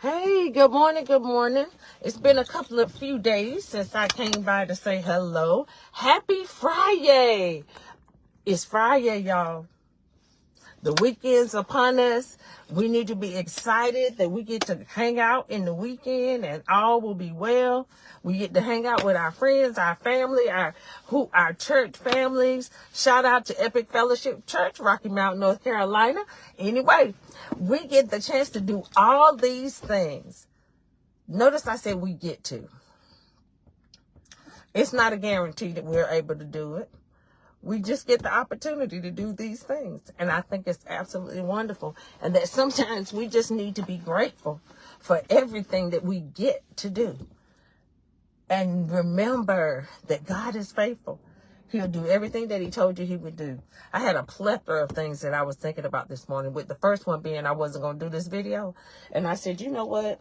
Hey, good morning, good morning. It's been a few days since I came by to say hello. Happy Friday. It's Friday, y'all. The weekend's upon us. We need to be excited that we get to hang out in the weekend and all will be well. We get to hang out with our friends, our family, our church families. Shout out to Epic Fellowship Church, Rocky Mount, North Carolina. Anyway, we get the chance to do all these things. Notice I said we get to. It's not a guarantee that we're able to do it. We just get the opportunity to do these things. And I think it's absolutely wonderful. And that sometimes we just need to be grateful for everything that we get to do. And remember that God is faithful. He'll do everything that he told you he would do. I had a plethora of things that I was thinking about this morning, with the first one being I wasn't going to do this video. And I said, you know what?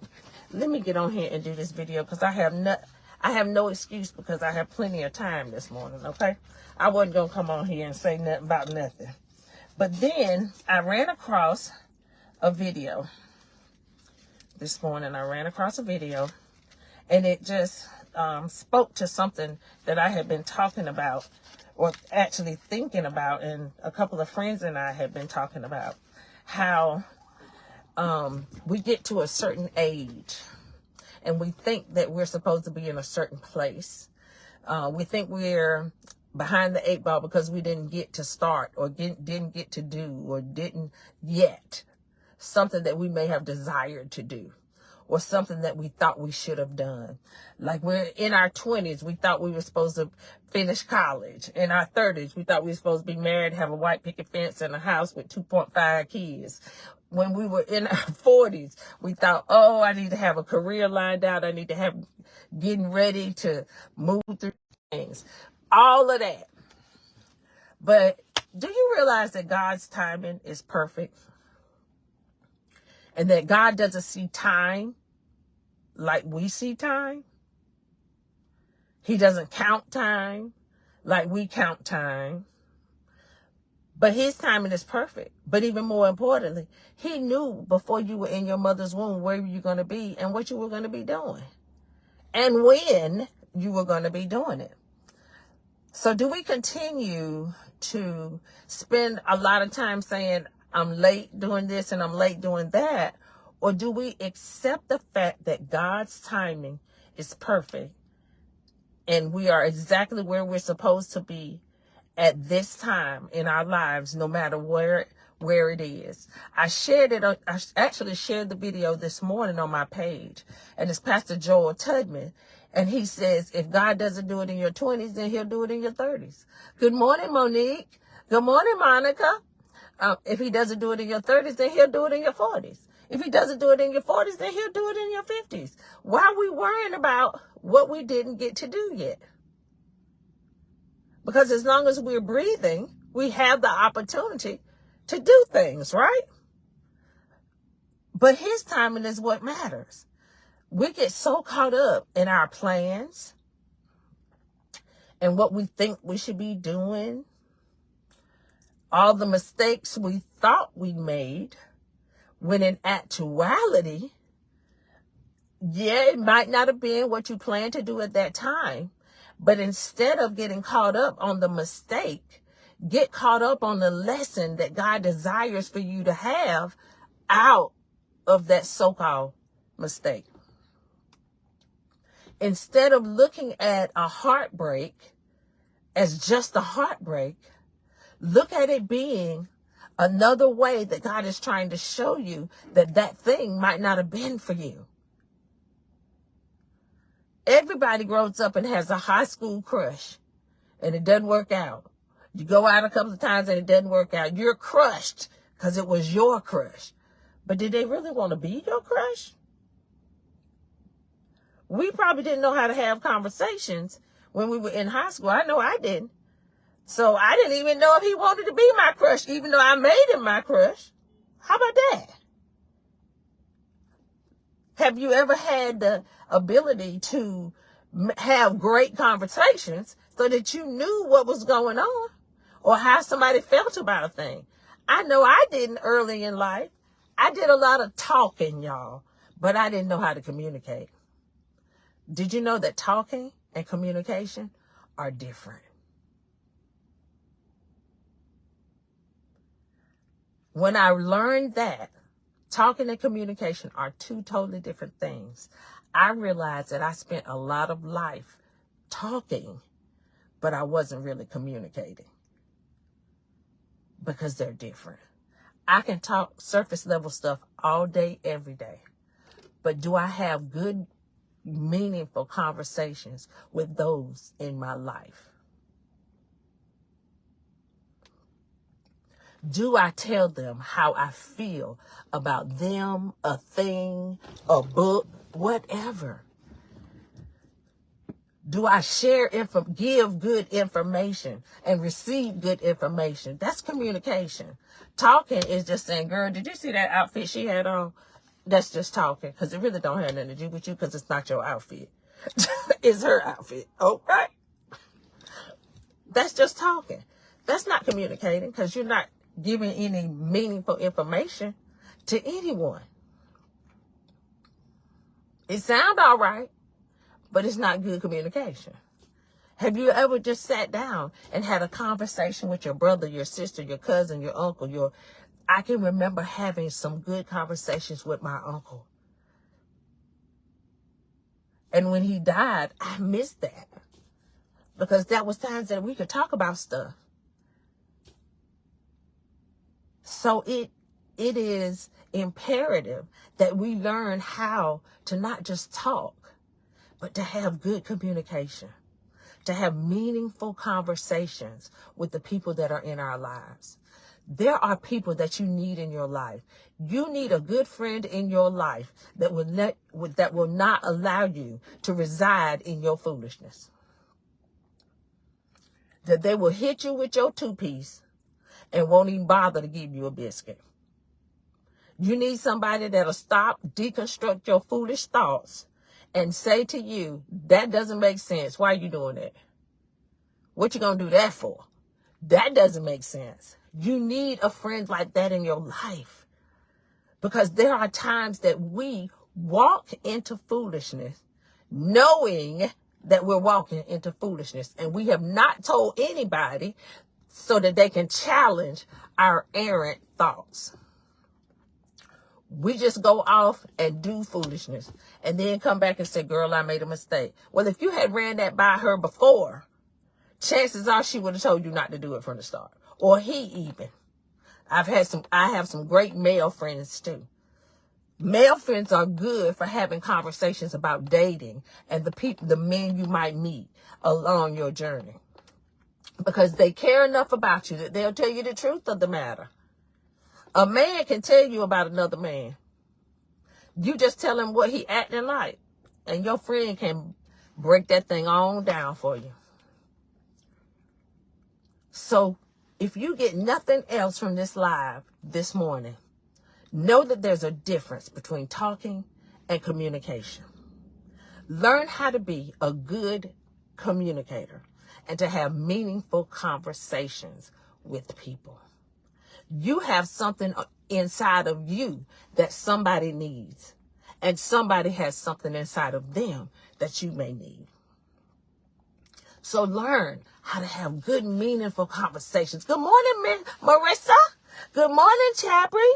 Let me get on here and do this video because I have no excuse because I have plenty of time this morning, okay? I wasn't going to come on here and say nothing about nothing. But then I ran across a video this morning. I ran across a video and it just spoke to something that I had been talking about, or actually thinking about, and a couple of friends and I had been talking about how we get to a certain age and we think that we're supposed to be in a certain place. We think we're behind the eight ball because we didn't get to start or didn't get to do or didn't yet something that we may have desired to do or something that we thought we should have done. Like we're in our 20s, we thought we were supposed to finish college. In our 30s, we thought we were supposed to be married, have a white picket fence and a house with 2.5 kids. When we were in our 40s, we thought, oh, I need to have a career lined out. I need to have getting ready to move through things. All of that. But do you realize that God's timing is perfect? And that God doesn't see time like we see time? He doesn't count time like we count time. But his timing is perfect. But even more importantly, he knew before you were in your mother's womb where you were going to be and what you were going to be doing. And when you were going to be doing it. So do we continue to spend a lot of time saying, I'm late doing this and I'm late doing that? Or do we accept the fact that God's timing is perfect and we are exactly where we're supposed to be at this time in our lives, no matter where it is? I actually shared the video this morning on my page, and it's Pastor Joel Tudman. And he says, if God doesn't do it in your 20s, then he'll do it in your 30s. Good morning, Monique. Good morning, Monica. If he doesn't do it in your 30s, then he'll do it in your 40s. If he doesn't do it in your 40s, then he'll do it in your 50s. Why are we worrying about what we didn't get to do yet? Because as long as we're breathing, we have the opportunity to do things, right? But his timing is what matters. We get so caught up in our plans and what we think we should be doing, all the mistakes we thought we made, when in actuality, it might not have been what you planned to do at that time. But instead of getting caught up on the mistake, get caught up on the lesson that God desires for you to have out of that so-called mistake. Instead of looking at a heartbreak as just a heartbreak, look at it being another way that God is trying to show you that that thing might not have been for you. Everybody grows up and has a high school crush and it doesn't work out. You go out a couple of times and it doesn't work out. You're crushed because it was your crush. But did they really want to be your crush? We probably didn't know how to have conversations when we were in high school. I know I didn't. So I didn't even know if he wanted to be my crush, even though I made him my crush. How about that? Have you ever had the ability to have great conversations so that you knew what was going on or how somebody felt about a thing? I know I didn't early in life. I did a lot of talking, y'all. but I didn't know how to communicate. Did you know that talking and communication are different? When I learned that talking and communication are two totally different things, I realized that I spent a lot of life talking, but I wasn't really communicating because they're different. I can talk surface level stuff all day, every day, but do I have good, meaningful conversations with those in my life? Do I tell them how I feel about them, a thing, a book, whatever? Do I give good information and receive good information? That's communication. Talking is just saying, girl, did you see that outfit she had on? That's just talking, because it really don't have nothing to do with you, because it's not your outfit. It's her outfit. Okay? That's just talking. That's not communicating, because you're not giving any meaningful information to anyone. It sounds all right, but it's not good communication. Have you ever just sat down and had a conversation with your brother, your sister, your cousin, your uncle? I can remember having some good conversations with my uncle. And when he died, I missed that, because that was times that we could talk about stuff. So it is imperative that we learn how to not just talk, but to have good communication, to have meaningful conversations with the people that are in our lives. There are people that you need in your life. You need a good friend in your life that will not allow you to reside in your foolishness. That they will hit you with your two-piece and won't even bother to give you a biscuit. You need somebody that'll stop, deconstruct your foolish thoughts, and say to you, that doesn't make sense. Why are you doing that? What you gonna do that for? That doesn't make sense. You need a friend like that in your life, because there are times that we walk into foolishness knowing that we're walking into foolishness, and we have not told anybody so that they can challenge our errant thoughts. We just go off and do foolishness and then come back and say, girl, I made a mistake. Well, if you had ran that by her before, chances are she would have told you not to do it from the start. Or he even. I have some great male friends too. Male friends are good for having conversations about dating and the men you might meet along your journey, because they care enough about you that they'll tell you the truth of the matter. A man can tell you about another man. You just tell him what he acting like, and your friend can break that thing on down for you. So if you get nothing else from this live this morning, know that there's a difference between talking and communication. Learn how to be a good communicator and to have meaningful conversations with people. You have something inside of you that somebody needs, and somebody has something inside of them that you may need. So learn how to have good, meaningful conversations. Good morning, Marissa. Good morning, Chapri.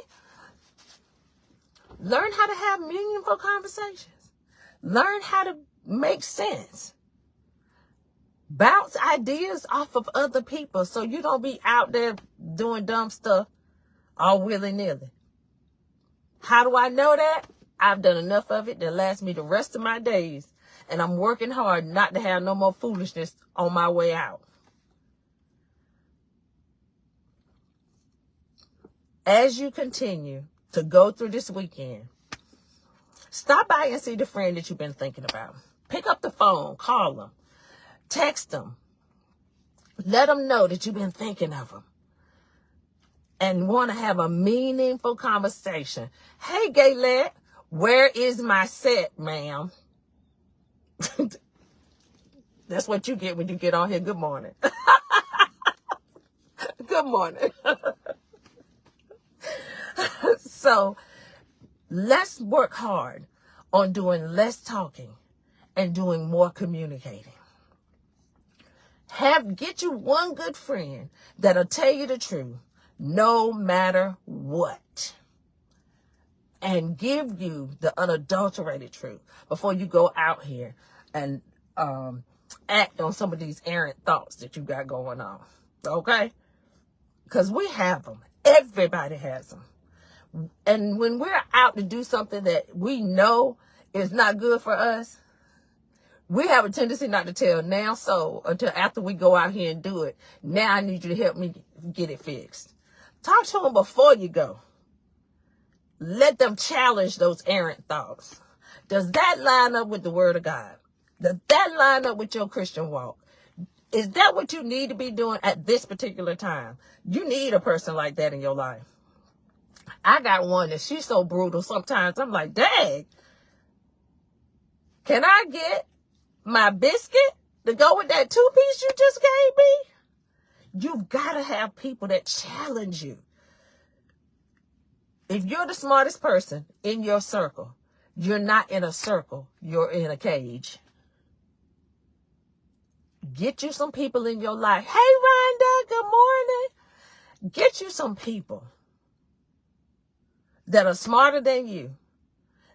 Learn how to have meaningful conversations. Learn how to make sense. Bounce ideas off of other people so you don't be out there doing dumb stuff all willy-nilly. How do I know that? I've done enough of it to last me the rest of my days. And I'm working hard not to have no more foolishness on my way out. As you continue to go through this weekend, stop by and see the friend that you've been thinking about. Pick up the phone, call them, text them. Let them know that you've been thinking of them and want to have a meaningful conversation. Hey, Gaylette, where is my set, ma'am? That's what you get when you get on here. Good morning. Good morning. So let's work hard on doing less talking and doing more communicating. Get you one good friend that'll tell you the truth no matter what, and give you the unadulterated truth before you go out here and act on some of these errant thoughts that you got going on. Okay? Because we have them. Everybody has them. And when we're out to do something that we know is not good for us, we have a tendency not to tell now so until after we go out here and do it. Now I need you to help me get it fixed. Talk to them before you go. Let them challenge those errant thoughts. Does that line up with the word of God? Does that line up with your Christian walk? Is that what you need to be doing at this particular time? You need a person like that in your life. I got one that she's so brutal. Sometimes I'm like, dang, can I get my biscuit to go with that 2-piece you just gave me? You've got to have people that challenge you. If you're the smartest person in your circle, you're not in a circle, you're in a cage. Get you some people in your life. Hey, Rhonda, good morning. Get you some people that are smarter than you,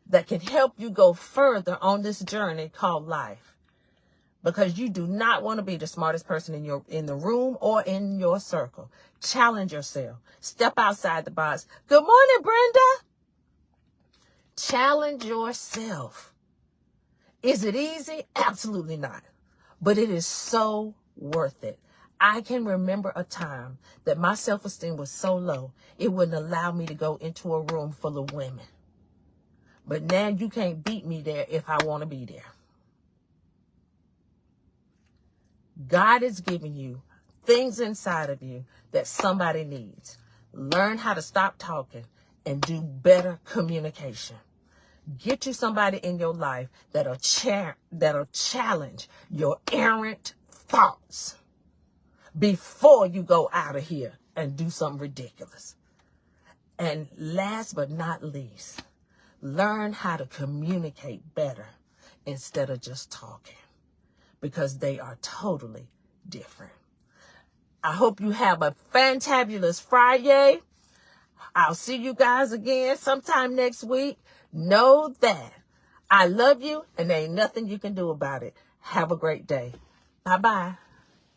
that can help you go further on this journey called life. Because you do not want to be the smartest person in the room or in your circle. Challenge yourself. Step outside the box. Good morning, Brenda. Challenge yourself. Is it easy? Absolutely not. But it is so worth it. I can remember a time that my self-esteem was so low, it wouldn't allow me to go into a room full of women. But now you can't beat me there if I want to be there. God is giving you things inside of you that somebody needs. Learn how to stop talking and do better communication. Get you somebody in your life that'll challenge your errant thoughts before you go out of here and do something ridiculous. And last but not least, learn how to communicate better instead of just talking, because they are totally different. I hope you have a fantabulous Friday. I'll see you guys again sometime next week. Know that I love you and there ain't nothing you can do about it. Have a great day. Bye-bye.